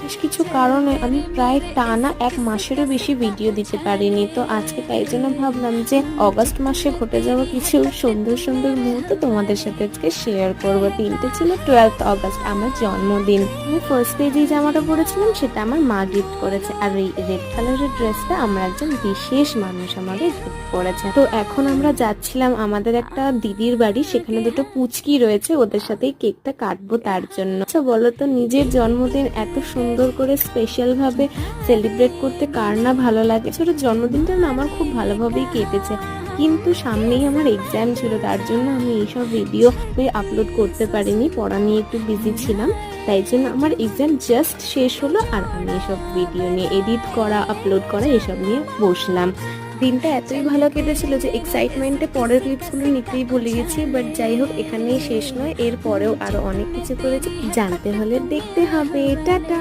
বেশ কিছু কারণে আমি প্রায় টানা 1 মাসেরও বেশি ভিডিও দিতে পারিনি। তো আজকে তাই জন্য ভাবলাম যে অগাস্ট মাসে ঘটে যাওয়া কিছু সুন্দর সুন্দর মুহূর্ত তোমাদের সাথে আজকে শেয়ার করব। দিনটা ছিল 12th অগাস্ট, আমার জন্মদিন। আমি ফার্স্টে যে জামাটা পরেছিলাম সেটা আমার মা গিফট করেছে, আর এই রেড কালারের ড্রেসটা আমার একজন বিশেষ মানুষ আমাকে গিফট করেছে। তো এখন আমরা যাচ্ছিলাম আমাদের একটা দিদির বাড়ি, সেখানে দুটো পুচকি রয়েছে, ওদের সাথেই কেকটা কাটবো তার জন্য। আচ্ছা বলো তো, নিজের জন্মদিন এত সুন্দর করে স্পেশাল ভাবে সেলিব্রেট করতে কার না ভালো লাগে। ছোট জন্মদিনটা না আমার খুব ভালোভাবেই কেটেছে, কিন্তু সামনেই আমার এক্সাম ছিল, তার জন্য আমি এইসব ভিডিও আপলোড করতে পারিনি। পড়া নিয়ে একটু বিজি ছিলাম, তাই জন্য আমার এক্সাম জাস্ট শেষ হলো আর আমি এসব ভিডিও নিয়ে এডিট করা, আপলোড করা এসব নিয়ে বসলাম। দিনটা এতই ভালো কেটেছিল যে এক্সাইটমেন্টে পরের ক্লিপসগুলো নিতেই ভুলে গেছি। বাট যাই হোক, এখানেই শেষ নয়, এর পরেও আরো অনেক কিছু করেছি, জানতে হলে দেখতে হবে। টাটা।